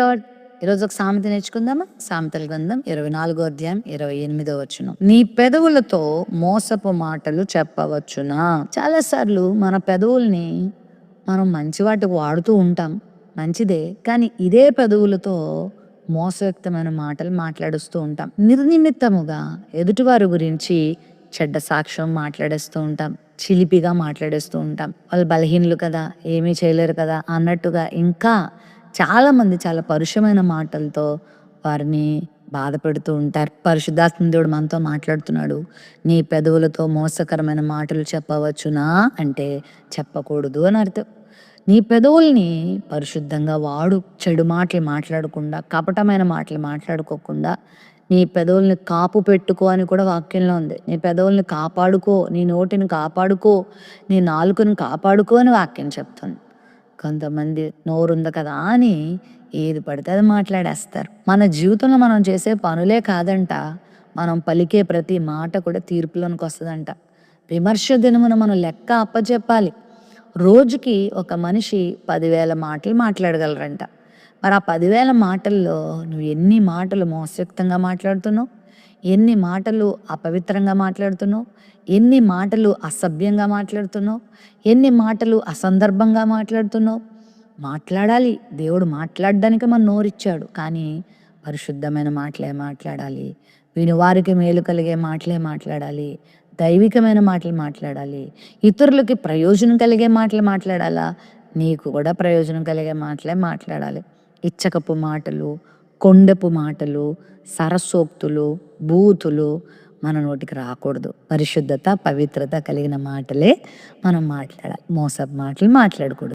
Lord. ఈరోజు ఒక సామెత నేర్చుకుందామా? సామెతల గ్రంథం 24వ అధ్యాయం 28వ వచనం. నీ పెదవులతో మోసపు మాటలు చెప్పవచ్చునా? చాలా సార్లు మన పెదవుల్ని మనం మంచి వాటికి వాడుతూ ఉంటాం, మంచిదే. కానీ ఇదే పెదవులతో మోసయుక్తమైన మాటలు మాట్లాడుస్తూ ఉంటాం. నిర్నిమిత్తముగా ఎదుటివారి గురించి చెడ్డ సాక్ష్యం మాట్లాడేస్తూ ఉంటాం, చిలిపిగా మాట్లాడేస్తూ ఉంటాం. వాళ్ళు బలహీనులు కదా, ఏమీ చేయలేరు కదా అన్నట్టుగా ఇంకా చాలామంది చాలా పరుషమైన మాటలతో వారిని బాధ పెడుతూ ఉంటారు. పరిశుద్ధాత్మ దేవుడు మనతో మాట్లాడుతున్నాడు. నీ పెదవులతో మోసకరమైన మాటలు చెప్పవచ్చునా అంటే చెప్పకూడదు అని అర్థం. నీ పెదవుల్ని పరిశుద్ధంగా వాడు. చెడు మాటలు మాట్లాడకుండా, కపటమైన మాటలు మాట్లాడుకోకుండా నీ పెదవుల్ని కాపు పెట్టుకో అని కూడా వాక్యంలో ఉంది. నీ పెదవుల్ని కాపాడుకో, నీ నోటిని కాపాడుకో, నీ నాలుకను కాపాడుకో అని వాక్యం చెప్తుంది. కొంతమంది నోరుంది కదా అని ఏది పడితే అది మాట్లాడేస్తారు. మన జీవితంలో మనం చేసే పనులే కాదంట, మనం పలికే ప్రతి మాట కూడా తీర్పులోనికి వస్తుందంట. విమర్శ దినమున మనం లెక్క అప్పచెప్పాలి. రోజుకి ఒక మనిషి 10,000 మాటలు మాట్లాడగలరంట. మరి ఆ 10,000 మాటల్లో నువ్వు ఎన్ని మాటలు మోసయుక్తంగా మాట్లాడుతున్నావు, ఎన్ని మాటలు అపవిత్రంగా మాట్లాడుతున్నావు, ఎన్ని మాటలు అసభ్యంగా మాట్లాడుతున్నావు, ఎన్ని మాటలు అసందర్భంగా మాట్లాడుతున్నావు. మాట్లాడాలి, దేవుడు మాట్లాడడానికి మన నోరిచ్చాడు. కానీ పరిశుద్ధమైన మాటలే మాట్లాడాలి, వినివారికి మేలు కలిగే మాటలే మాట్లాడాలి, దైవికమైన మాటలు మాట్లాడాలి, ఇతరులకి ప్రయోజనం కలిగే మాటలు మాట్లాడాలా, నీకు కూడా ప్రయోజనం కలిగే మాటలే మాట్లాడాలి. ఇచ్చకపు మాటలు, కొండపు మాటలు, సరసోక్తులు, బూతులు మన నోటికి రాకూడదు. పరిశుద్ధత, పవిత్రత కలిగిన మాటలే మనం మాట్లాడాలి. మోసపు మాటలు మాట్లాడకూడదు.